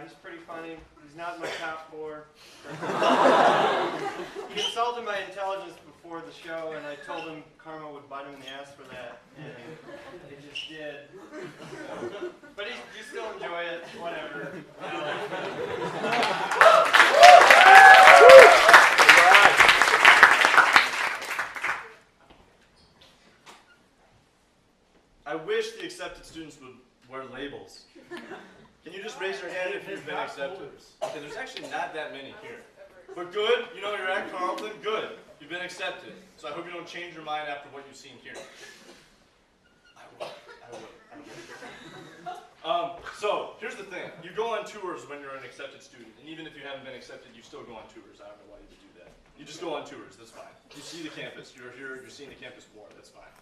he's pretty funny. He's not in my top 4. He insulted my intelligence before the show, and I told him karma would bite him in the ass for that, and it just did. But you still enjoy it, whatever. I wish the accepted students would wear labels. Can you just raise your hand if you've been accepted? Okay, there's actually not that many here. But good, you know you're at Carleton, good. You've been accepted. So I hope you don't change your mind after what you've seen here. I will. So here's the thing. You go on tours when you're an accepted student. And even if you haven't been accepted, you still go on tours. I don't know why you would do that. You just go on tours, that's fine. You see the campus. You're here, you're seeing the campus more, that's fine.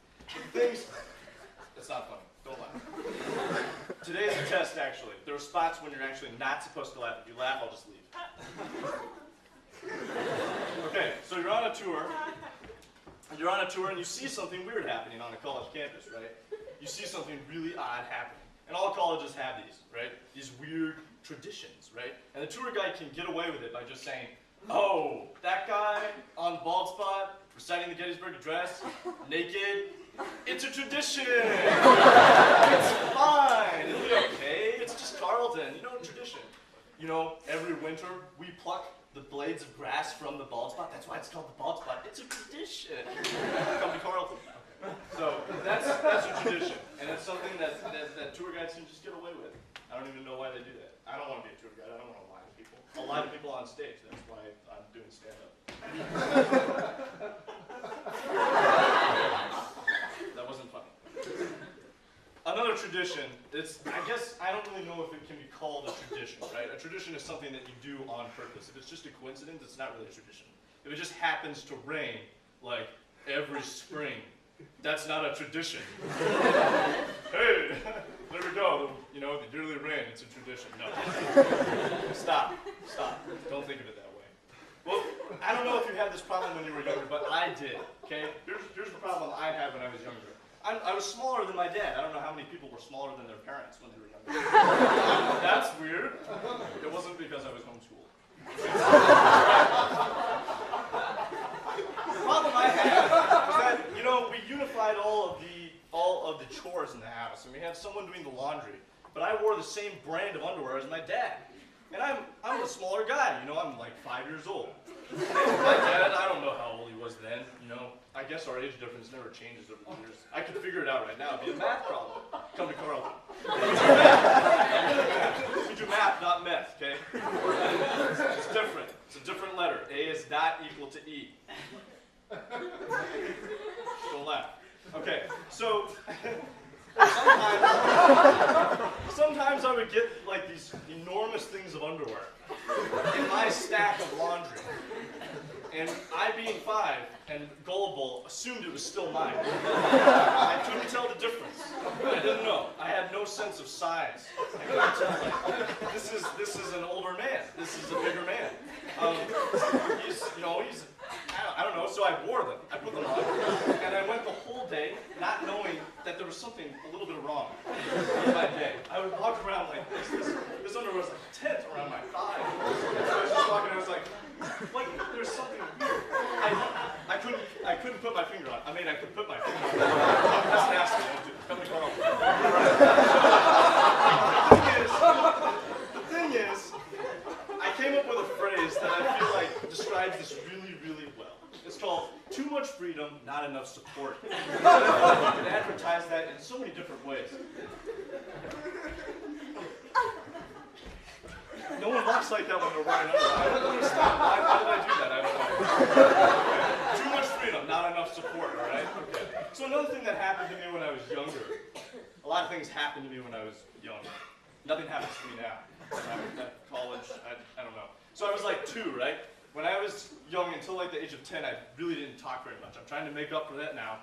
Things, that's not funny. Don't laugh. Today is a test, actually. There are spots when you're actually not supposed to laugh. If you laugh, I'll just leave. Okay, so you're on a tour. You're on a tour and you see something weird happening on a college campus, right? You see something really odd happening. And all colleges have these, right? These weird traditions, right? And the tour guide can get away with it by just saying, oh, that guy on the bald spot, reciting the Gettysburg Address, naked, it's a tradition. It's fine. It'll be okay. It's just Carleton. You know, tradition. You know, every winter we pluck the blades of grass from the bald spot. That's why it's called the bald spot. It's a tradition. Come to Carleton. Okay. So that's a tradition, and it's something that tour guides can just get away with. I don't even know why they do that. I don't want to be a tour guide. I don't want to lie to people. I'll lie to people on stage. That's why I'm doing stand-up. That wasn't funny. Another tradition, I guess I don't really know if it can be called a tradition, right? A tradition is something that you do on purpose. If it's just a coincidence, it's not really a tradition. If it just happens to rain, like every spring, that's not a tradition. Hey, there we go. You know, the yearly rain, it's a tradition. No. Stop. Don't think of it that way. Well, I don't know if you had this problem when you were younger, but I did, okay? Here's the problem I had when I was younger. I was smaller than my dad. I don't know how many people were smaller than their parents when they were younger. That's weird. It wasn't because I was homeschooled. The problem I had was that, you know, we unified all of the chores in the house, and we had someone doing the laundry. But I wore the same brand of underwear as my dad. And I'm a smaller guy, you know, I'm like 5 years old. My dad, I don't know how old he was then, you know. I guess our age difference never changes over the years. I could figure it out right now. It'd be a math problem. Come to Carleton. We do math, not meth, okay? It's different. It's a different letter. A is not equal to E. Don't laugh. Okay, so sometimes I would get like these enormous things of underwear in my stack of laundry. And I, being 5 and gullible, assumed it was still mine. I couldn't tell the difference. I didn't know. I had no sense of size. I couldn't tell, like, this is an older man. This is a bigger man. He's I don't know, so I wore them. I put them on, and I went the whole day not knowing that there was something a little bit wrong in my day. I would walk around like this underwear was like a tent around my thigh. I was just walking, and I was like, there's something weird. I couldn't put my finger on. I mean, I could put my finger on. That's nasty. Come to Carl. The thing is, I came up with a phrase that I feel like describes this really, really well. It's called too much freedom, not enough support. You can advertise that in so many different ways. No one walks like that when they're wearing underwear. I don't understand. Why did I do that? I don't know. Okay. Too much freedom, not enough support, all right? Okay. So another thing that happened to me when I was younger, a lot of things happened to me when I was young. Nothing happens to me now. At college, I don't know. So I was like 2, right? When I was young, until like the age of 10, I really didn't talk very much. I'm trying to make up for that now,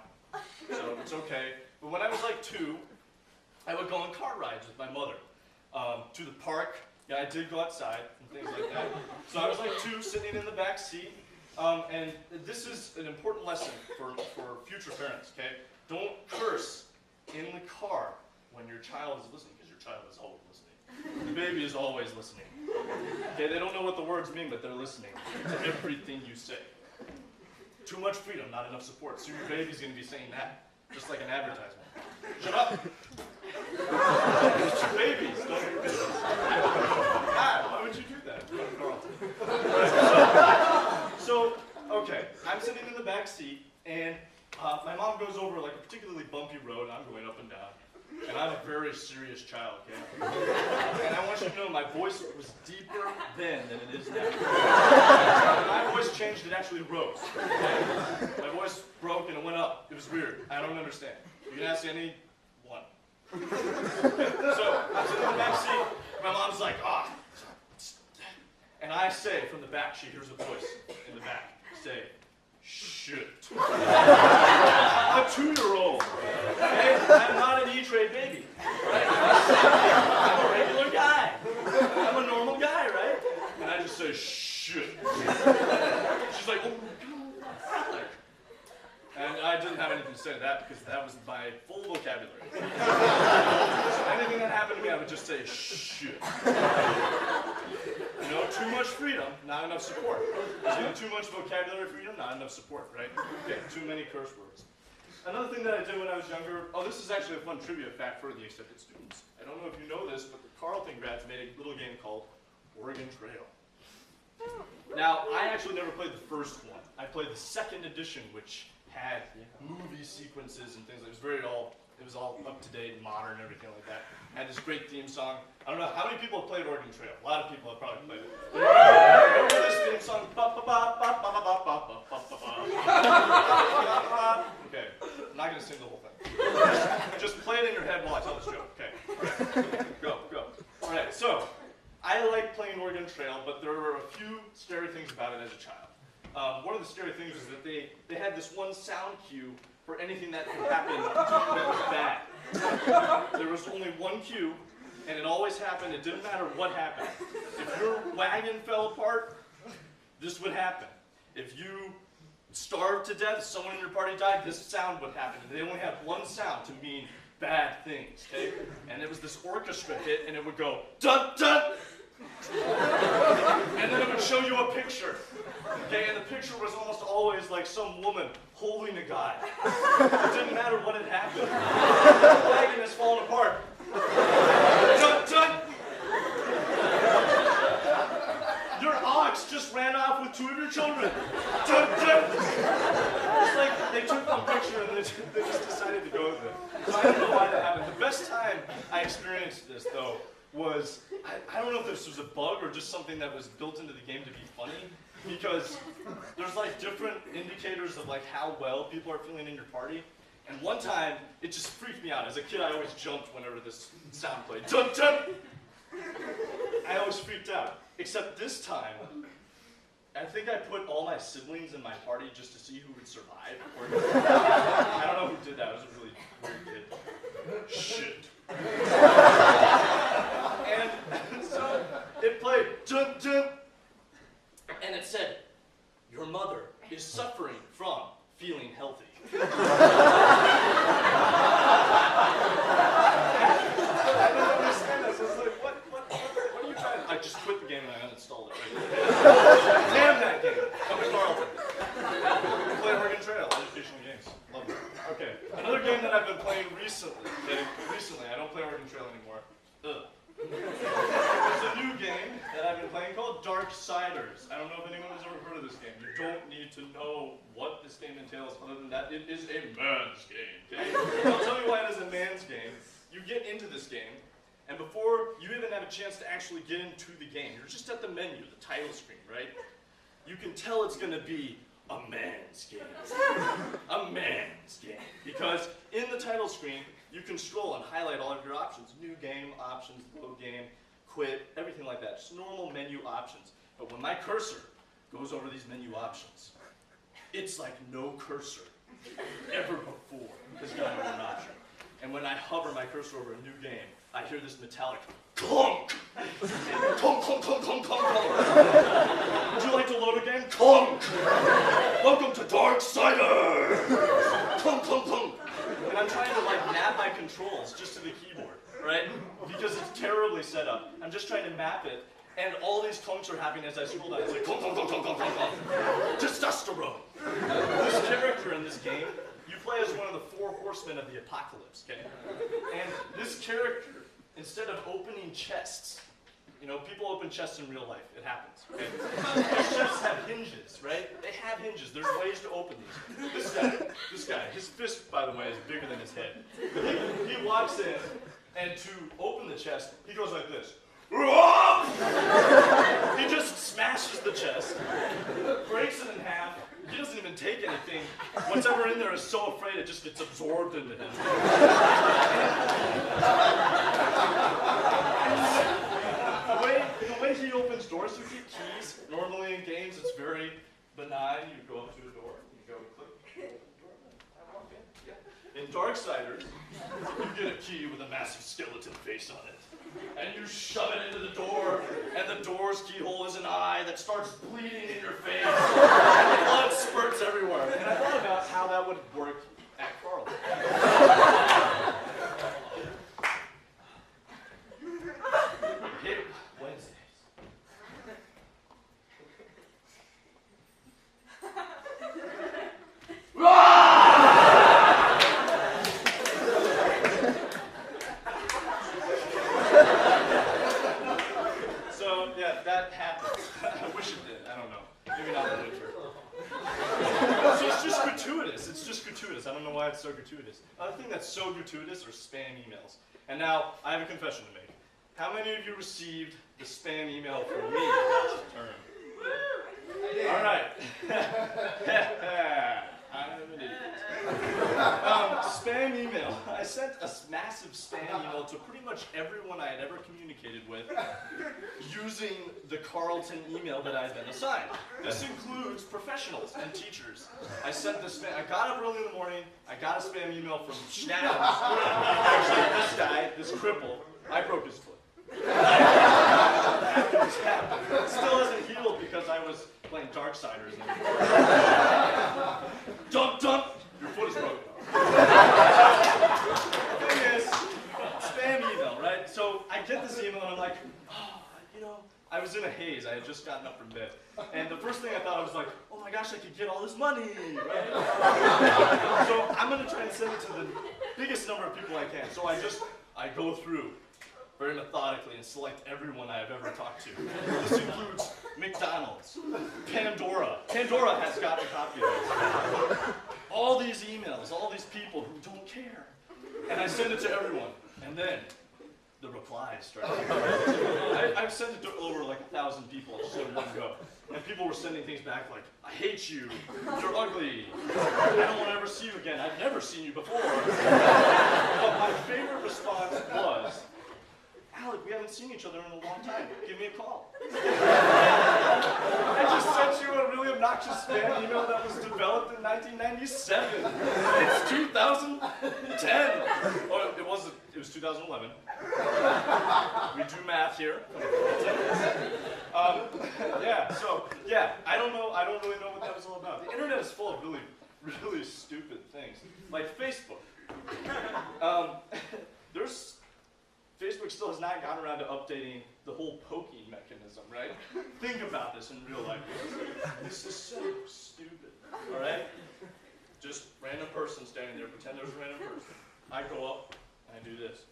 so it's okay. But when I was like 2, I would go on car rides with my mother to the park. Yeah, I did go outside and things like that. So I was like 2, sitting in the back seat. And this is an important lesson for future parents, okay? Don't curse in the car when your child is listening, because your child is always listening. The baby is always listening. Okay, they don't know what the words mean, but they're listening to everything you say. Too much freedom, not enough support. So your baby's going to be saying that, just like an advertisement. Shut up. Babies, don't do this. God, why would you do that? So, okay, I'm sitting in the back seat, and my mom goes over like a particularly bumpy road, and I'm going up and down. And I'm a very serious child, okay? And I want you to know my voice was deeper then than it is now. When my voice changed, it actually rose. Okay? My voice broke and it went up. It was weird. I don't understand. You can ask anyone. Okay. So I'm sitting in the back seat. My mom's like, ah. And I say from the back, she hears a voice in the back say, shit. I'm a 2-year-old. Okay? I'm not an E-Trade baby. Right? I'm a regular guy. I'm a normal guy, right? And I just say, shit. She's like, oh, Alek. And I didn't have anything to say to that because that was my full vocabulary. So anything that happened to me, I would just say, shit. You know, too much freedom, not enough support. There's too much vocabulary freedom, not enough support, right? Okay, too many curse words. Another thing that I did when I was younger, this is actually a fun trivia fact for the accepted students. I don't know if you know this, but the Carleton grads made a little game called Oregon Trail. Now, I actually never played the first one. I played the second edition, which had movie sequences and things. It was all up to date and modern and everything like that. Had this great theme song. I don't know how many people have played Oregon Trail. A lot of people have probably played it. Remember this theme song? Okay, I'm not gonna sing the whole thing. Just play it in your head while I tell this joke. Okay, go. All right, so I like playing Oregon Trail, but there were a few scary things about it as a child. One of the scary things was that they had this one sound cue for anything that could happen that was bad. There was only one cue, and it always happened. It didn't matter what happened. If your wagon fell apart, this would happen. If you starved to death, someone in your party died, this sound would happen. And they only had one sound to mean bad things, okay? And it was this orchestra hit, and it would go, dun, dun! And then it would show you a picture. Okay, and the picture was almost always like some woman holding a guy. It didn't matter what had happened. The wagon has fallen apart. Dun, dun! Your ox just ran off with 2 of your children. Dun, dun! It's like they took the picture and they just decided to go with it. So I don't know why that happened. The best time I experienced this, though, was, I don't know if this was a bug or just something that was built into the game to be funny, because there's like different indicators of like how well people are feeling in your party. And one time, it just freaked me out. As a kid, I always jumped whenever this sound played. Dun, dun! I always freaked out. Except this time, I think I put all my siblings in my party just to see who would survive. I don't know who did that. I was a really weird kid. Shit. And so it played dun dun, and it said, "Your mother is suffering from feeling healthy." I didn't understand this. I was like, what are you trying to do? I just quit the game and I uninstalled it. Damn that game. Come to Carleton. Play Oregon Trail, educational games. Love it. Okay, another game that I've been playing recently. Okay? Recently, I don't play Oregon Trail anymore. Ugh. There's a new game that I've been playing called Darksiders. I don't know if anyone has ever heard of this game. You don't need to know what this game entails other than that it is a man's game. Okay? I'll tell you why it is a man's game. You get into this game, and before you even have a chance to actually get into the game, you're just at the menu, the title screen, right? You can tell it's going to be a man's game. A man's game. Because in the title screen, you can scroll and highlight all of your options. New game, options, load game, quit, everything like that. Just normal menu options. But when my cursor goes over these menu options, it's like no cursor ever before has gone over an option. And when I hover my cursor over a new game, I hear this metallic clunk. Clunk, clunk, clunk, clunk, clunk, clunk. Would you like to load a game? Clunk. Welcome to Darksiders. Clunk, clunk, clunk. And I'm trying to like map my controls just to the keyboard. right? Because it's terribly set up. I'm just trying to map it, and all these clunks are happening as I scroll down. It's like clunk, clunk, clunk, clunk, clunk, clunk. Testosterone. This character in this game, you play as one of the 4 horsemen of the apocalypse, okay? And this character, instead of opening chests, you know, people open chests in real life. It happens, okay? These chests have hinges, right? They have hinges. There's ways to open these. This guy, his fist, by the way, is bigger than his head. He walks in, and to open the chest, he goes like this. He just smashes the chest, breaks it in half. He doesn't even take anything. Whatever in there is so afraid it just gets absorbed into him. The way he opens doors, you get keys. Normally in games, it's very benign. You go up to a door, you go click, I walk in. Yeah. In Darksiders, you get a key with a massive skeleton face on it. And you shove it into the door, and the door's keyhole is an eye that starts bleeding in your face, and blood spurts everywhere. And I thought about how that would work at Carlton. Hit Wednesdays. So, yeah, that happened. I wish it did. I don't know. Maybe not in the winter. So it's just gratuitous. It's just gratuitous. I don't know why it's so gratuitous. Another thing that's so gratuitous are spam emails. And now, I have a confession to make. How many of you received the spam email from me last term? All right. I'm an idiot. Spam email. I sent a massive spam email to pretty much everyone I had ever communicated with using the Carlton email that I had been assigned. This includes professionals and teachers. I sent this spam. I got up early in the morning. I got a spam email from Schnapp. Actually, this guy, this cripple, I broke his foot. After this happened. It still hasn't healed because I was playing Darksiders. Dump, dump! Your foot is broken. The thing is, spam email, right? So I get this email and I'm like, oh, you know, I was in a haze. I had just gotten up from bed. And the first thing I thought, I was like, oh my gosh, I could get all this money, right? So I'm going to try and send it to the biggest number of people I can. So I go through very methodically and select everyone I have ever talked to. This includes McDonald's, Pandora. Pandora has got a copy of this. All these emails, all these people who don't care. And I send it to everyone. And then the replies start. I've sent it to over like 1,000 people just in one go. And people were sending things back like, I hate you, you're ugly, I don't want to ever see you again, I've never seen you before. But my favorite response was, Alek, we haven't seen each other in a long time. Give me a call. I just sent you a really obnoxious spam email that was developed in 1997. It's 2010. Oh, it was 2011. We do math here. I don't really know what that was all about. The internet is full of really, really stupid things. Like Facebook. Facebook still has not gotten around to updating the whole poking mechanism, right? Think about this in real life. This is so stupid, all right? Just random person standing there, pretend there's a random person. I go up, and I do this.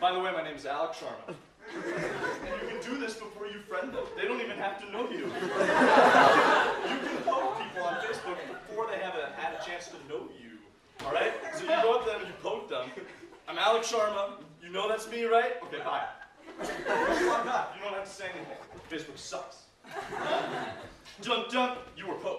By the way, my name is Alek Sharma. And you can do this before you friend them. They don't even have to know you. You can poke people on Facebook before they have had a chance to know you, all right? So you go up to them and you poke them. I'm Alek Sharma. You know that's me, right? Okay, bye. I'm not. You don't have to say anything. Facebook sucks. Jump, jump. You were poked.